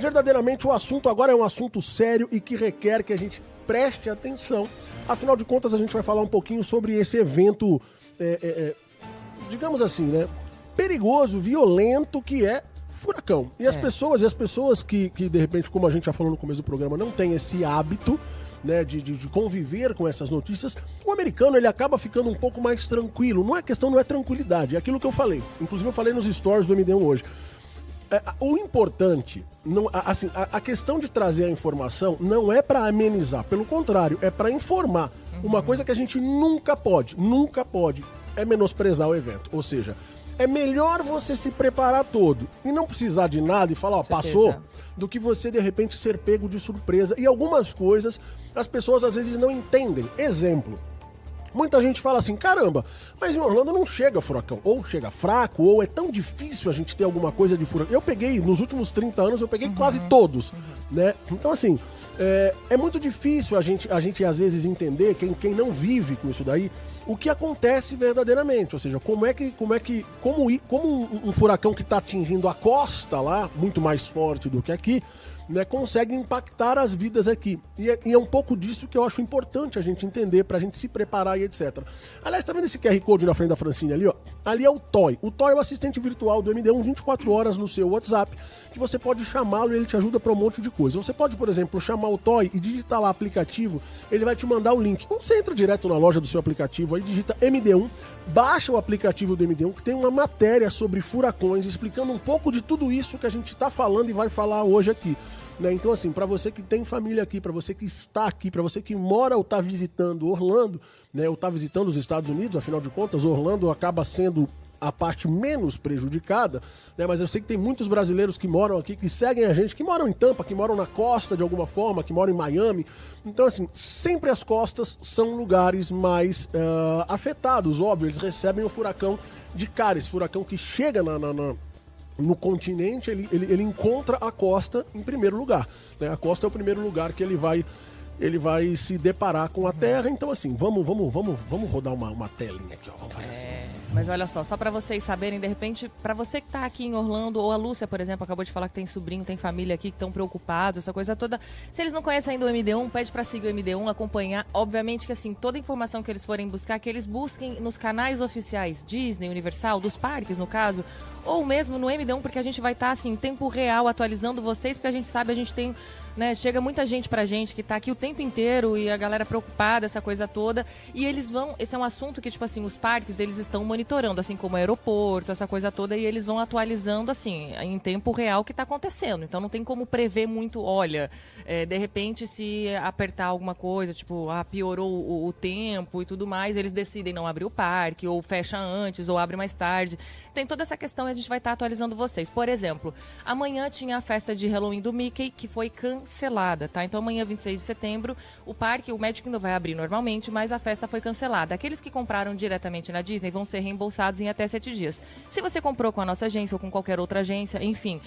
verdadeiramente o assunto agora é um assunto sério e que requer que a gente preste atenção. Afinal de contas, a gente vai falar um pouquinho sobre esse evento, digamos assim, né, perigoso, violento, que é furacão. E as pessoas que de repente, como a gente já falou no começo do programa, não tem esse hábito, né, de conviver com essas notícias, o americano ele acaba ficando um pouco mais tranquilo. Não é questão, não é tranquilidade, é aquilo que eu falei. Inclusive eu falei nos stories do MD1 hoje. O importante, a questão de trazer a informação não é para amenizar, pelo contrário, é para informar. Uma coisa que a gente nunca pode é menosprezar o evento. Ou seja, é melhor você se preparar todo e não precisar de nada e falar, ó, passou, do que você de repente ser pego de surpresa. E algumas coisas as pessoas às vezes não entendem. Exemplo. Muita gente fala assim, caramba, mas em Orlando não chega furacão, ou chega fraco, ou é tão difícil a gente ter alguma coisa de furacão. Eu peguei, nos últimos 30 anos, eu peguei quase todos, né? Então assim, é muito difícil a gente às vezes entender, quem não vive com isso daí, o que acontece verdadeiramente, ou seja, como um furacão que está atingindo a costa lá, muito mais forte do que aqui, né, consegue impactar as vidas aqui. E é um pouco disso que eu acho importante a gente entender, pra gente se preparar e etc. Aliás, tá vendo esse QR Code na frente da Francine ali, ó? Ali é o Toy. O Toy é o assistente virtual do MD1 24 horas no seu WhatsApp, que você pode chamá-lo e ele te ajuda pra um monte de coisa. Você pode, por exemplo, chamar o Toy e digitar lá aplicativo, ele vai te mandar o link. Ou você entra direto na loja do seu aplicativo, aí digita MD1, baixa o aplicativo do MD1, que tem uma matéria sobre furacões, explicando um pouco de tudo isso que a gente tá falando e vai falar hoje aqui. Né? Então, assim, para você que tem família aqui, para você que está aqui, para você que mora ou está visitando Orlando, né, ou está visitando os Estados Unidos, afinal de contas, Orlando acaba sendo a parte menos prejudicada, né? Mas eu sei que tem muitos brasileiros que moram aqui, que seguem a gente, que moram em Tampa, que moram na costa de alguma forma, que moram em Miami. Então, assim, sempre as costas são lugares mais afetados, óbvio, eles recebem o furacão de cara, esse furacão que chega no continente, ele encontra a costa em primeiro lugar, né? A costa é o primeiro lugar que ele vai se deparar com a terra. Então, assim, vamos rodar uma telinha aqui, ó. Vamos fazer assim. Mas olha só pra vocês saberem, de repente, pra você que tá aqui em Orlando, ou a Lúcia, por exemplo, acabou de falar que tem sobrinho, tem família aqui que estão preocupados, essa coisa toda. Se eles não conhecem ainda o MD1, pede pra seguir o MD1, acompanhar. Obviamente que, assim, toda informação que eles forem buscar, que eles busquem nos canais oficiais Disney, Universal, dos parques, no caso, ou mesmo no MD1, porque a gente vai estar, assim, em tempo real, atualizando vocês, porque a gente sabe, a gente tem, né, chega muita gente pra gente que tá aqui o tempo inteiro e a galera preocupada, essa coisa toda, e eles vão, esse é um assunto que, tipo assim, os parques, eles estão monitorando, assim como o aeroporto, essa coisa toda, e eles vão atualizando, assim, em tempo real o que tá acontecendo, então não tem como prever muito, olha, de repente se apertar alguma coisa, tipo, piorou o tempo e tudo mais, eles decidem não abrir o parque, ou fecha antes, ou abre mais tarde, tem toda essa questão e a gente vai estar atualizando vocês. Por exemplo, amanhã tinha a festa de Halloween do Mickey, que foi cancelada, tá? Então amanhã, 26 de setembro, o parque, o Magic Kingdom vai abrir normalmente, mas a festa foi cancelada. Aqueles que compraram diretamente na Disney vão ser reembolsados em até 7 dias. Se você comprou com a nossa agência ou com qualquer outra agência, enfim,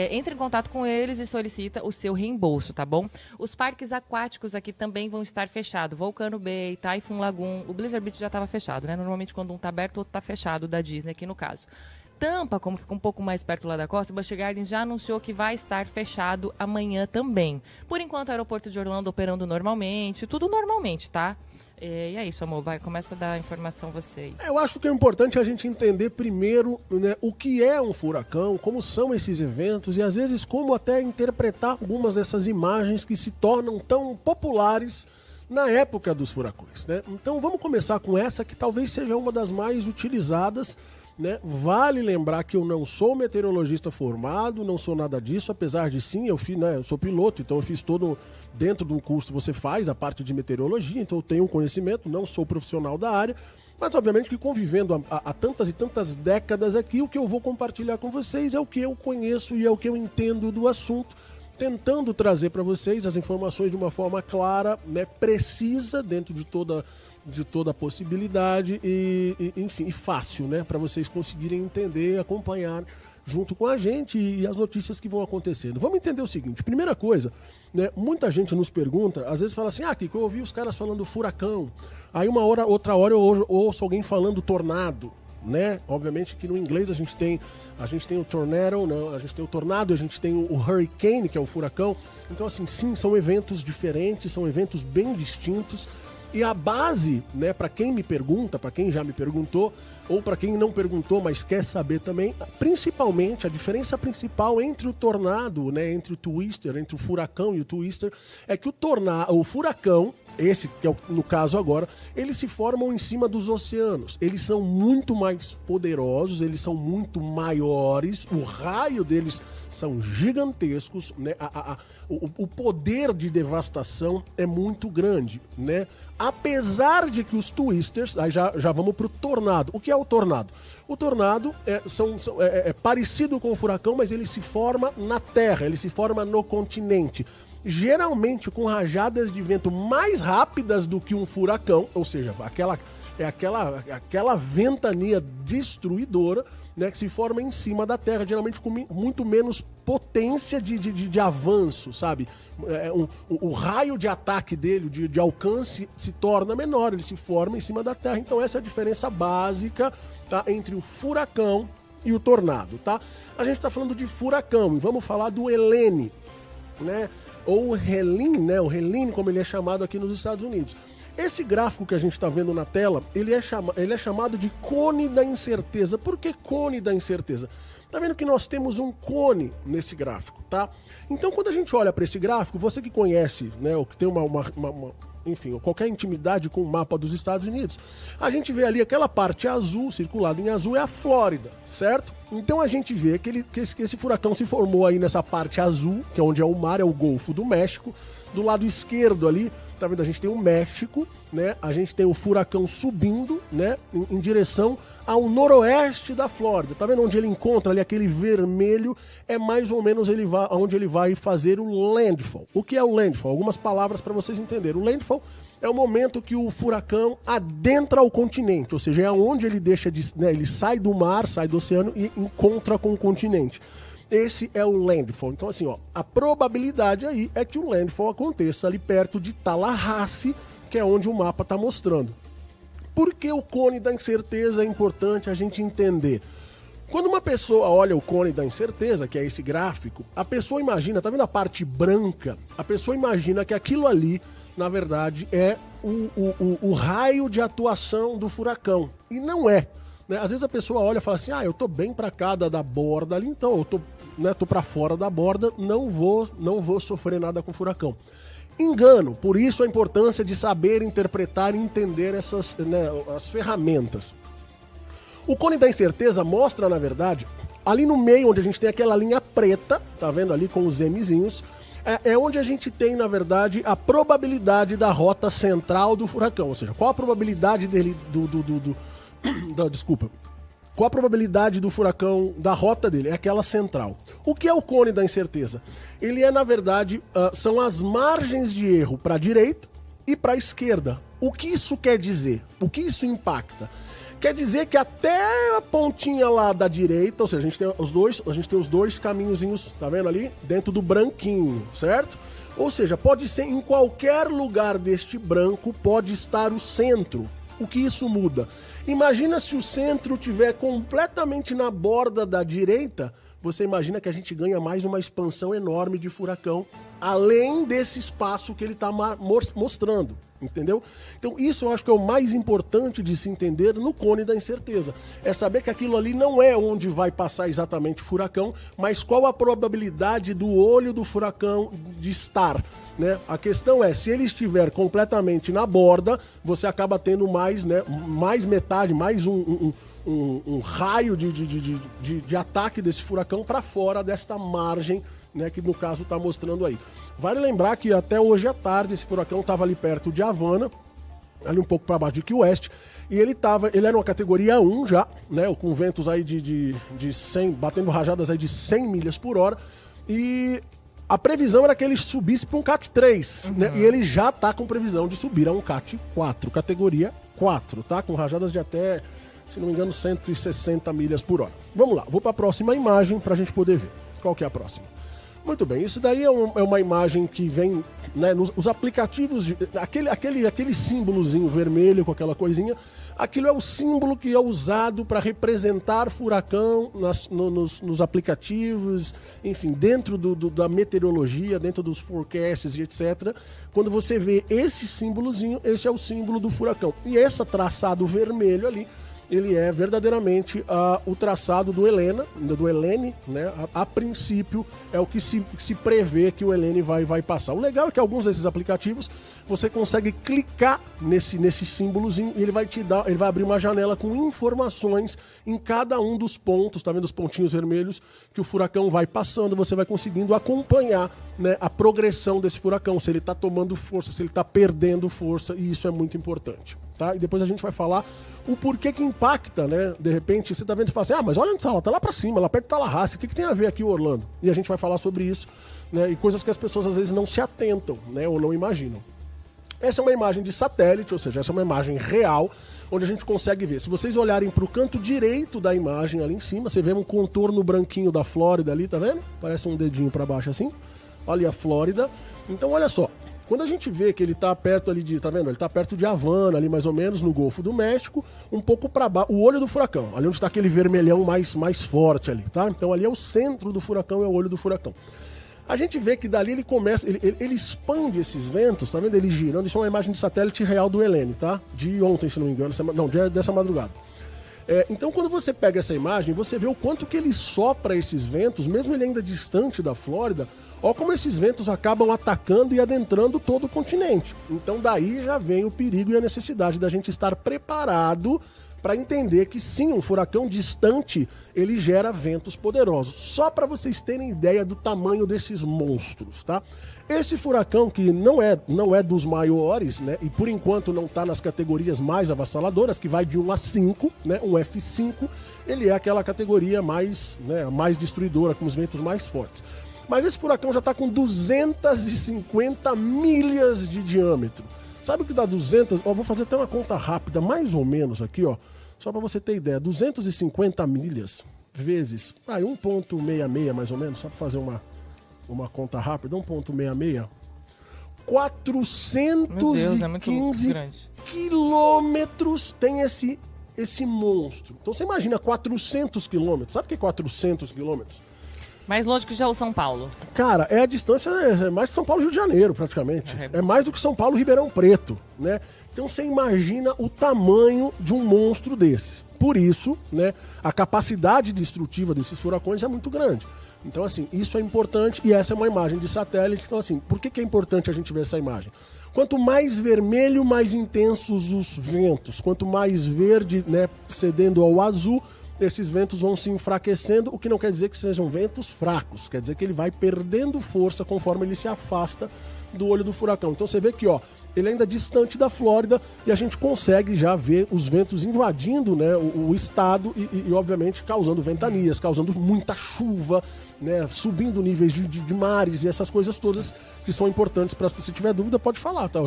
entre em contato com eles e solicita o seu reembolso, tá bom? Os parques aquáticos aqui também vão estar fechados. Volcano Bay, Typhoon Lagoon, o Blizzard Beach já estava fechado, né? Normalmente quando um tá aberto, o outro tá fechado, da Disney aqui no caso. Tampa, como fica um pouco mais perto lá da costa, Busch Gardens já anunciou que vai estar fechado amanhã também. Por enquanto, o aeroporto de Orlando operando normalmente, tudo normalmente, tá? E é isso, amor, começa a dar informação você aí. Eu acho que é importante a gente entender primeiro, né, o que é um furacão, como são esses eventos e às vezes como até interpretar algumas dessas imagens que se tornam tão populares na época dos furacões, né? Então vamos começar com essa que talvez seja uma das mais utilizadas, né? Vale lembrar que eu não sou meteorologista formado, não sou nada disso, apesar de sim, eu sou piloto, então eu fiz todo, dentro do curso você faz a parte de meteorologia, então eu tenho um conhecimento, não sou profissional da área, mas obviamente que convivendo há tantas e tantas décadas aqui, o que eu vou compartilhar com vocês é o que eu conheço e é o que eu entendo do assunto, tentando trazer para vocês as informações de uma forma clara, né, precisa, dentro de toda a possibilidade enfim, e fácil, né, para vocês conseguirem entender, acompanhar junto com a gente e as notícias que vão acontecendo. Vamos entender o seguinte, primeira coisa, né, muita gente nos pergunta, às vezes fala assim, Kiko, eu ouvi os caras falando furacão, aí outra hora eu ouço alguém falando tornado, né? Obviamente que no inglês a gente tem o tornado, né? A gente tem o tornado, a gente tem o hurricane, que é o furacão. Então, assim, sim, são eventos diferentes, são eventos bem distintos. E a base, né, para quem me pergunta, para quem já me perguntou, ou para quem não perguntou, mas quer saber também, principalmente, a diferença principal entre o tornado, né, entre o twister, entre o furacão e o twister, é que o furacão, esse que é no caso agora, eles se formam em cima dos oceanos. Eles são muito mais poderosos, eles são muito maiores, o raio deles são gigantescos, né? O poder de devastação é muito grande, né? Apesar de que os twisters, aí já vamos pro tornado. O que é o tornado? O tornado é parecido com o furacão, mas ele se forma na terra, ele se forma no continente. Geralmente com rajadas de vento mais rápidas do que um furacão, ou seja, aquela ventania destruidora, né, que se forma em cima da terra, geralmente com muito menos potência de avanço, sabe? O raio de ataque dele, de alcance, se torna menor, ele se forma em cima da terra. Então essa é a diferença básica, tá, entre o furacão e o tornado, tá? A gente tá falando de furacão e vamos falar do Helene, né? Ou o Helene, né? O Helene, como ele é chamado aqui nos Estados Unidos. Esse gráfico que a gente está vendo na tela, ele é chamado de cone da incerteza. Por que cone da incerteza? Tá vendo que nós temos um cone nesse gráfico, tá? Então, quando a gente olha para esse gráfico, você que conhece, né, ou que tem enfim, qualquer intimidade com o mapa dos Estados Unidos, a gente vê ali aquela parte azul, circulada em azul, é a Flórida, certo? Então a gente vê que esse furacão se formou aí nessa parte azul, que é onde é o mar, é o Golfo do México. Do lado esquerdo ali, tá vendo? A gente tem o México, né? A gente tem o furacão subindo, né? Em direção ao noroeste da Flórida. Tá vendo onde ele encontra ali aquele vermelho? É mais ou menos onde ele vai fazer o landfall. O que é o landfall? Algumas palavras para vocês entenderem. O landfall é o momento que o furacão adentra o continente, ou seja, é onde ele ele sai do mar, sai do oceano e encontra com o continente. Esse é o landfall. Então, assim, ó, a probabilidade aí é que o landfall aconteça ali perto de Tallahassee, que é onde o mapa está mostrando. Por que o cone da incerteza é importante a gente entender? Quando uma pessoa olha o cone da incerteza, que é esse gráfico, a pessoa imagina, tá vendo a parte branca? A pessoa imagina que aquilo ali, na verdade, é o raio de atuação do furacão. E não é. Né? Às vezes a pessoa olha e fala assim, eu tô bem pra cá da borda ali, então eu tô pra fora da borda, não vou sofrer nada com o furacão. Engano, por isso a importância de saber interpretar e entender essas, né, as ferramentas. O cone da incerteza mostra, na verdade, ali no meio onde a gente tem aquela linha preta, tá vendo ali com os Mzinhos, é onde a gente tem, na verdade, a probabilidade da rota central do furacão, ou seja, qual a probabilidade dele, qual a probabilidade do furacão, da rota dele? É aquela central. O que é o cone da incerteza? Ele é, na verdade, são as margens de erro para a direita e para a esquerda. O que isso quer dizer? O que isso impacta? Quer dizer que até a pontinha lá da direita, ou seja, a gente tem os dois caminhozinhos, tá vendo ali? Dentro do branquinho, certo? Ou seja, pode ser em qualquer lugar deste branco, pode estar o centro. O que isso muda? Imagina se o centro estiver completamente na borda da direita, você imagina que a gente ganha mais uma expansão enorme de furacão, além desse espaço que ele está mostrando, entendeu? Então isso eu acho que é o mais importante de se entender no cone da incerteza. É saber que aquilo ali não é onde vai passar exatamente o furacão, mas qual a probabilidade do olho do furacão de estar, né? A questão é, se ele estiver completamente na borda, você acaba tendo mais, né, mais metade, mais um raio de ataque desse furacão para fora desta margem, né, que no caso está mostrando aí. Vale lembrar que até hoje à tarde esse furacão estava ali perto de Havana, ali um pouco para baixo de Key West, e ele era uma categoria 1 já, né, com ventos aí de 100, batendo rajadas aí de 100 milhas por hora, e a previsão era que ele subisse para um Cat 3, né, e ele já está com previsão de subir a um Cat 4, categoria 4, tá, com rajadas de até, se não me engano, 160 milhas por hora. Vamos lá, vou para a próxima imagem para a gente poder ver. Qual que é a próxima? Muito bem, isso daí é uma imagem que vem, né, os aplicativos, aquele símbolozinho vermelho com aquela coisinha, aquilo é o símbolo que é usado para representar furacão nos aplicativos, enfim, dentro da meteorologia, dentro dos forecasts e etc. Quando você vê esse símbolozinho, esse é o símbolo do furacão. E esse traçado vermelho ali, ele é verdadeiramente o traçado do Helene, né? A princípio é o que se prevê que o Helene vai passar. O legal é que alguns desses aplicativos você consegue clicar nesse símbolozinho e ele vai abrir uma janela com informações em cada um dos pontos, tá vendo os pontinhos vermelhos que o furacão vai passando, você vai conseguindo acompanhar, né, a progressão desse furacão, se ele está tomando força, se ele está perdendo força, e isso é muito importante. Tá? E depois a gente vai falar o porquê que impacta, né? De repente, você tá vendo e fala assim, mas olha onde tá lá pra cima, lá perto de Tallahassee, o que tem a ver aqui o Orlando? E a gente vai falar sobre isso, né? E coisas que as pessoas às vezes não se atentam, né? Ou não imaginam. Essa é uma imagem de satélite, ou seja, essa é uma imagem real, onde a gente consegue ver. Se vocês olharem pro canto direito da imagem ali em cima, você vê um contorno branquinho da Flórida ali, tá vendo? Parece um dedinho pra baixo assim. Olha a Flórida. Então, olha só. Quando a gente vê que ele tá perto ali tá vendo? Ele tá perto de Havana, ali mais ou menos, no Golfo do México, um pouco para baixo, o olho do furacão, ali onde tá aquele vermelhão mais forte ali, tá? Então ali é o centro do furacão, é o olho do furacão. A gente vê que dali ele começa, ele expande esses ventos, tá vendo? Ele girando, isso é uma imagem de satélite real do Helene, tá? De ontem, se não me engano, dessa madrugada. Então quando você pega essa imagem, você vê o quanto que ele sopra esses ventos, mesmo ele ainda distante da Flórida. Olha como esses ventos acabam atacando e adentrando todo o continente. Então daí já vem o perigo e a necessidade da gente estar preparado para entender que sim, um furacão distante, ele gera ventos poderosos. Só para vocês terem ideia do tamanho desses monstros, tá? Esse furacão, que não é dos maiores, né? E por enquanto não está nas categorias mais avassaladoras, que vai de 1 a 5, né? Um F5, ele é aquela categoria mais destruidora, com os ventos mais fortes. Mas esse furacão já está com 250 milhas de diâmetro. Sabe o que dá 200? Vou fazer até uma conta rápida, mais ou menos aqui, ó. Só para você ter ideia. 250 milhas vezes 1,66 mais ou menos, só para fazer uma conta rápida. 1,66. 415 quilômetros tem esse monstro. Então você imagina 400 quilômetros. Sabe o que é 400 quilômetros? Mais longe que já o São Paulo. Cara, a distância é mais que São Paulo e Rio de Janeiro, praticamente. É mais do que São Paulo e Ribeirão Preto, né? Então você imagina o tamanho de um monstro desses. Por isso, né, a capacidade destrutiva desses furacões é muito grande. Então, assim, isso é importante e essa é uma imagem de satélite. Então, assim, por que é importante a gente ver essa imagem? Quanto mais vermelho, mais intensos os ventos. Quanto mais verde, né, cedendo ao azul, esses ventos vão se enfraquecendo, o que não quer dizer que sejam ventos fracos, quer dizer que ele vai perdendo força conforme ele se afasta do olho do furacão. Então você vê que, ó, ele ainda é distante da Flórida e a gente consegue já ver os ventos invadindo, né, o estado e obviamente causando ventanias, causando muita chuva, né, subindo níveis de mares e essas coisas todas que são importantes para, se tiver dúvida pode falar, tá?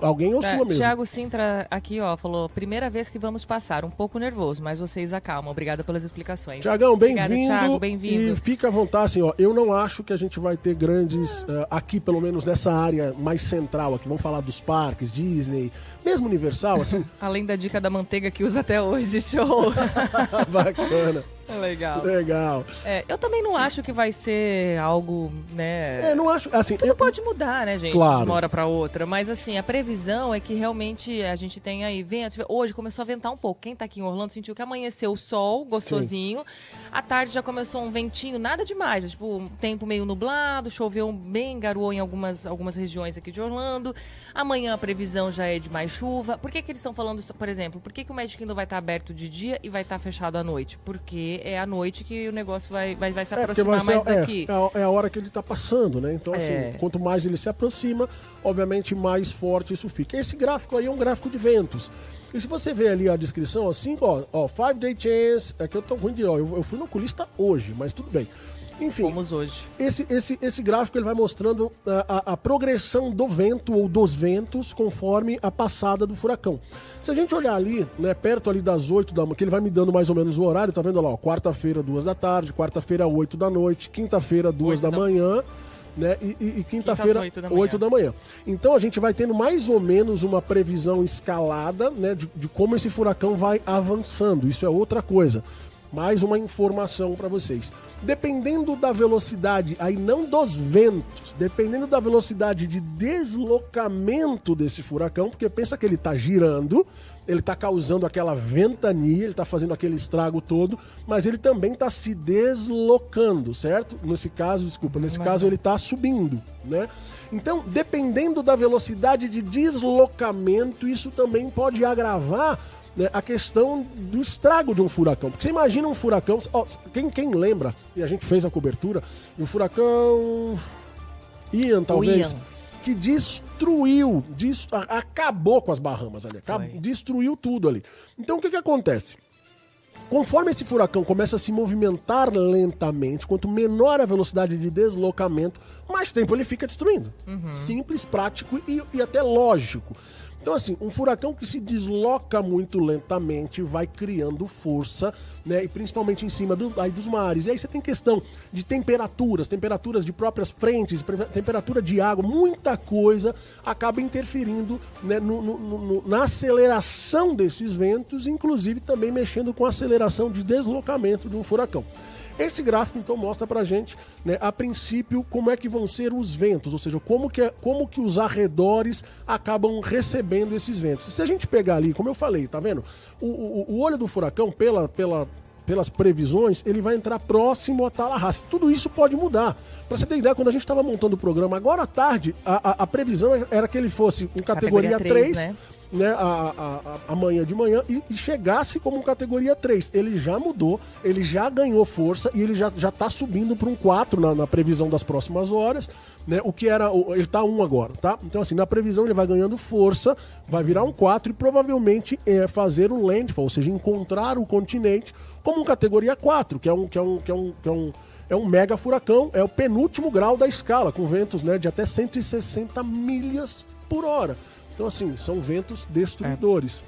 Alguém ou sua mesmo. Thiago Sintra aqui, ó, falou, primeira vez que vamos passar, um pouco nervoso, mas vocês acalmam. Obrigada pelas explicações. Tiagão, bem-vindo. Thiago, bem-vindo. E fica à vontade, assim, ó, eu não acho que a gente vai ter grandes, aqui pelo menos nessa área mais central aqui, vamos falar dos parques, Disney, mesmo Universal, assim. Além da dica da manteiga que usa até hoje, show. Bacana. Legal. Eu também não acho que vai ser algo, né... não acho, assim... Tudo pode mudar, né, gente? Claro. De uma hora pra outra. Mas, assim, a previsão é que realmente a gente tem aí ventos. Hoje começou a ventar um pouco. Quem tá aqui em Orlando sentiu que amanheceu o sol, gostosinho. Sim. À tarde já começou um ventinho, nada demais. Tipo, um tempo meio nublado, choveu bem, garoou em algumas regiões aqui de Orlando. Amanhã a previsão já é de mais chuva. Por que eles estão falando isso, por exemplo? Por que o Magic Kingdom vai estar aberto de dia e vai estar fechado à noite? Porque é à noite que o negócio vai se aproximar mais daqui. É a hora que ele está passando, né? Então, assim, quanto mais ele se aproxima, obviamente mais forte isso fica. Esse gráfico aí é um gráfico de ventos. E se você ver ali a descrição, assim, ó 5-day chance, é que eu tô ruim de, eu fui no oculista hoje, mas tudo bem. Enfim, Fomos hoje. esse gráfico ele vai mostrando a progressão do vento ou dos ventos conforme a passada do furacão. Se a gente olhar ali, né, perto ali das 8 da manhã, que ele vai me dando mais ou menos o horário, tá vendo lá, ó, quarta-feira, 2 da tarde, quarta-feira, 8 da noite, quinta-feira, 2 da manhã, né, e quinta-feira, 8 da manhã. Então a gente vai tendo mais ou menos uma previsão escalada, né, de como esse furacão vai avançando. Isso é outra coisa. Mais uma informação para vocês. Dependendo da velocidade, aí não dos ventos, dependendo da velocidade de deslocamento desse furacão, porque pensa que ele está girando, ele está causando aquela ventania, ele está fazendo aquele estrago todo, mas ele também está se deslocando, certo? Nesse caso, ele está subindo, né? Então, dependendo da velocidade de deslocamento, isso também pode agravar, né, a questão do estrago de um furacão. Porque você imagina um furacão... Ó, quem lembra, e a gente fez a cobertura, de um furacão Ian, talvez, que destruiu, acabou com as Bahamas ali, destruiu tudo ali. Então o que acontece? Conforme esse furacão começa a se movimentar lentamente, quanto menor a velocidade de deslocamento, mais tempo ele fica destruindo. Simples, prático e até lógico. Então, assim, um furacão que se desloca muito lentamente vai criando força, né? E principalmente em cima dos mares. E aí você tem questão de temperaturas de próprias frentes, temperatura de água, muita coisa acaba interferindo, né, na aceleração desses ventos, inclusive também mexendo com a aceleração de deslocamento de um furacão. Esse gráfico, então, mostra pra gente, né, a princípio, como é que vão ser os ventos, ou seja, como que os arredores acabam recebendo esses ventos. Se a gente pegar ali, como eu falei, tá vendo? O olho do furacão, pelas previsões, ele vai entrar próximo a Tallahassee. Tudo isso pode mudar. Pra você ter ideia, quando a gente estava montando o programa, agora à tarde, a previsão era que ele fosse um categoria 3, né, amanhã de manhã, e chegasse como categoria 3. Ele já mudou, ele já ganhou força e ele já tá subindo para um 4 na previsão das próximas horas, né, o que era, ele tá 1 agora, tá? Então assim, na previsão ele vai ganhando força, vai virar um 4 e provavelmente fazer um landfall, ou seja, encontrar o continente como um categoria 4, que é um mega furacão, é o penúltimo grau da escala, com ventos, né, de até 160 milhas por hora. Então, assim, são ventos destruidores.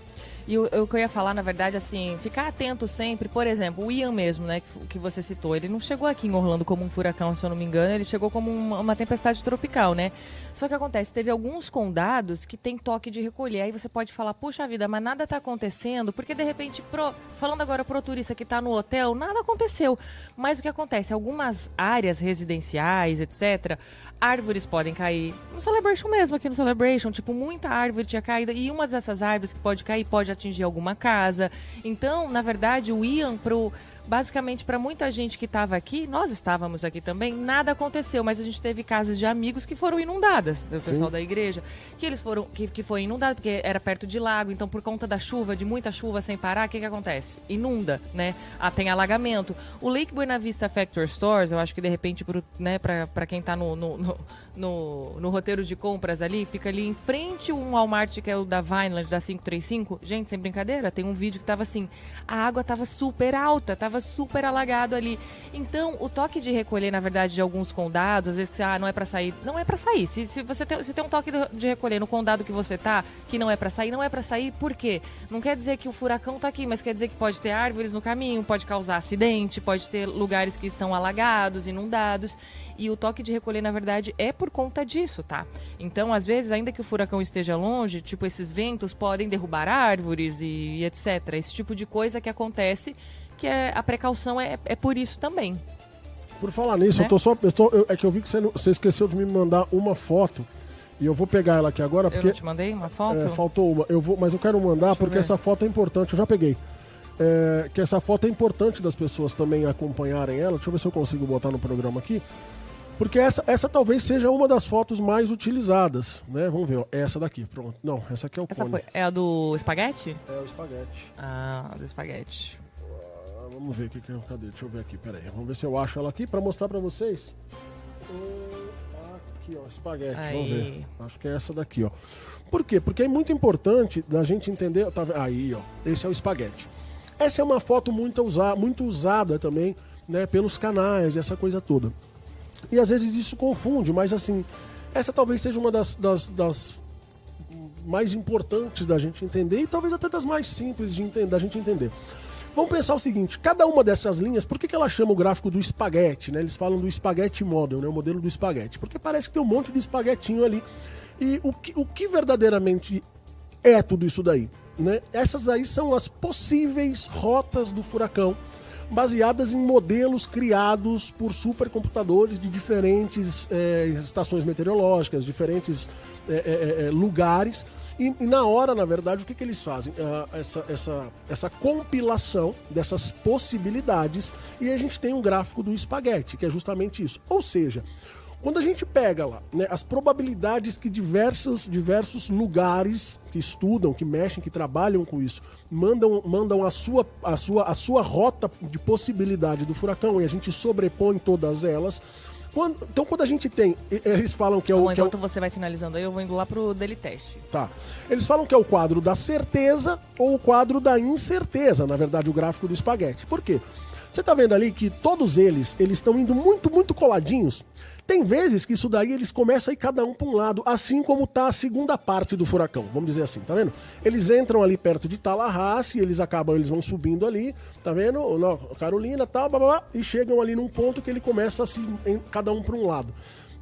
E o que eu ia falar, na verdade, assim, ficar atento sempre, por exemplo, o Ian mesmo, né, que você citou, ele não chegou aqui em Orlando como um furacão, se eu não me engano, ele chegou como uma tempestade tropical, né? Só que acontece, teve alguns condados que tem toque de recolher, aí você pode falar, puxa vida, mas nada tá acontecendo, porque de repente, falando agora pro turista que tá no hotel, nada aconteceu. Mas o que acontece? Algumas áreas residenciais, etc., árvores podem cair. No Celebration mesmo, aqui no Celebration, tipo, muita árvore tinha caído, e uma dessas árvores que pode cair pode atingir alguma casa. Então, na verdade, o Ian, basicamente, para muita gente que estava aqui, nós estávamos aqui também, nada aconteceu, mas a gente teve casas de amigos que foram inundadas, do pessoal da igreja, que foi inundado, porque era perto de lago, então por conta da chuva, de muita chuva sem parar, o que acontece? Inunda, né? Tem alagamento. O Lake Buena Vista Factory Stores, eu acho que de repente, né, para quem tá no roteiro de compras ali, fica ali em frente um Walmart, que é o da Vineland, da 535. Gente, sem brincadeira, tem um vídeo que tava assim, a água tava super alta, tava super alagado ali. Então, o toque de recolher, na verdade, de alguns condados, às vezes que não é pra sair, não é pra sair. Se você tem um toque de recolher no condado que você tá, que não é pra sair, não é pra sair, por quê? Não quer dizer que o furacão tá aqui, mas quer dizer que pode ter árvores no caminho, pode causar acidente, pode ter lugares que estão alagados, inundados. E o toque de recolher, na verdade, é por conta disso, tá? Então, às vezes, ainda que o furacão esteja longe, tipo, esses ventos podem derrubar árvores e etc. Esse tipo de coisa que acontece, que a precaução é por isso também. Por falar nisso, né? É que eu vi que você esqueceu de me mandar uma foto, e eu vou pegar ela aqui agora, porque... Eu não te mandei uma foto? Faltou uma. Mas eu quero mandar porque essa foto é importante, eu já peguei. Que essa foto é importante das pessoas também acompanharem ela. Deixa eu ver se eu consigo botar no programa aqui. Porque essa talvez seja uma das fotos mais utilizadas, né? Vamos ver, ó, essa daqui, pronto. Não, essa aqui é o cone. É a do espaguete? É o espaguete. Ah, do espaguete. Vamos ver cadê? Deixa eu ver aqui, peraí. Vamos ver se eu acho ela aqui pra mostrar pra vocês. Aqui, ó, espaguete, aí. Vamos ver. Acho que é essa daqui, ó. Por quê? Porque é muito importante da gente entender... Aí, ó, esse é o espaguete. Essa é uma foto muito usada também né, pelos canais, essa coisa toda. E às vezes isso confunde, mas assim, essa talvez seja uma das mais importantes da gente entender e talvez até das mais simples da gente entender. Vamos pensar o seguinte, cada uma dessas linhas, por que ela chama o gráfico do espaguete, né? Eles falam do spaghetti model, né? O modelo do espaguete, porque parece que tem um monte de espaguetinho ali. E o que verdadeiramente é tudo isso daí, né? Essas aí são as possíveis rotas do furacão, baseadas em modelos criados por supercomputadores de diferentes estações meteorológicas, diferentes lugares. E na hora, na verdade, o que eles fazem? Essa compilação dessas possibilidades, e a gente tem um gráfico do espaguete, que é justamente isso. Ou seja, quando a gente pega lá, né, as probabilidades que diversos lugares que estudam, que mexem, que trabalham com isso, mandam a sua rota de possibilidade do furacão, e a gente sobrepõe todas elas. Então, quando a gente tem... Eles falam que é o... Bom, enquanto você vai finalizando aí, eu vou indo lá pro Daily Test. Tá. Eles falam que é o quadro da certeza ou o quadro da incerteza, na verdade, o gráfico do espaguete. Por quê? Você tá vendo ali que todos eles estão indo muito, muito coladinhos. Tem vezes que isso daí eles começam a ir cada um para um lado, assim como tá a segunda parte do furacão, vamos dizer assim, tá vendo? Eles entram ali perto de Tallahassee, eles vão subindo ali, tá vendo? Carolina, tal, blá, blá, blá, e chegam ali num ponto que ele começa assim, cada um para um lado.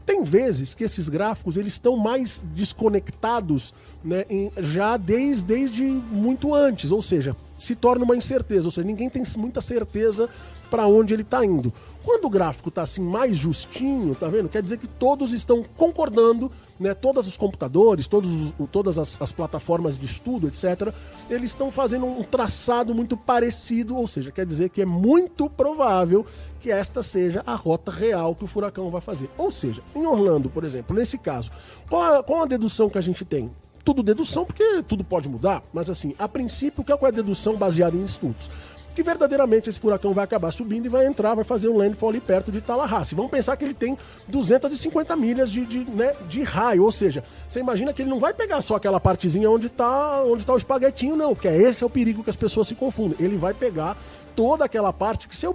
Tem vezes que esses gráficos eles estão mais desconectados, né, já desde muito antes, ou seja, se torna uma incerteza, ou seja, ninguém tem muita certeza para onde ele está indo. Quando o gráfico está assim mais justinho, tá vendo? Quer dizer que todos estão concordando, né? Todos os computadores, todas as plataformas de estudo, etc., eles estão fazendo um traçado muito parecido, ou seja, quer dizer que é muito provável que esta seja a rota real que o furacão vai fazer. Ou seja, em Orlando, por exemplo, nesse caso, qual a dedução que a gente tem? Tudo dedução, porque tudo pode mudar, mas assim, a princípio, qual é a dedução baseada em estudos? Que verdadeiramente esse furacão vai acabar subindo e vai fazer um landfall ali perto de Tallahassee. Vamos pensar que ele tem 250 milhas de raio, ou seja, você imagina que ele não vai pegar só aquela partezinha onde tá o espaguetinho, não, porque esse é o perigo que as pessoas se confundem. Ele vai pegar toda aquela parte que se eu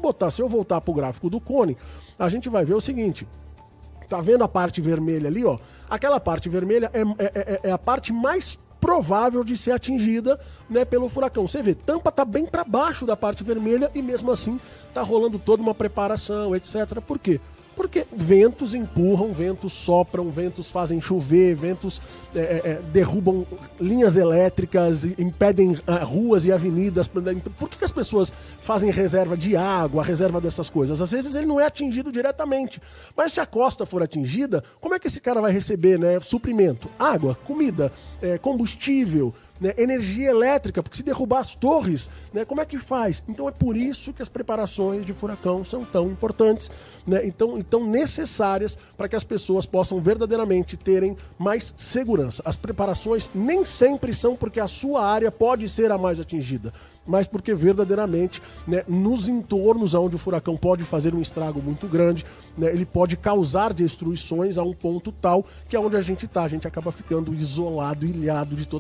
voltar pro gráfico do cone, a gente vai ver o seguinte, tá vendo a parte vermelha ali, ó? Aquela parte vermelha é a parte mais provável de ser atingida, né, pelo furacão. Você vê, Tampa tá bem para baixo da parte vermelha e mesmo assim tá rolando toda uma preparação, etc. Por quê? Porque ventos empurram, ventos sopram, ventos fazem chover, ventos derrubam linhas elétricas, impedem ruas e avenidas. Por que as pessoas fazem reserva de água, reserva dessas coisas? Às vezes ele não é atingido diretamente, mas se a costa for atingida, como é que esse cara vai receber, né, suprimento? Água, comida, combustível, né, energia elétrica, porque se derrubar as torres, né, como é que faz? Então é por isso que as preparações de furacão são tão importantes, né, então necessárias para que as pessoas possam verdadeiramente terem mais segurança. As preparações nem sempre são porque a sua área pode ser a mais atingida, mas porque verdadeiramente, né, nos entornos onde o furacão pode fazer um estrago muito grande, né, ele pode causar destruições a um ponto tal que é onde a gente acaba ficando isolado, ilhado de toda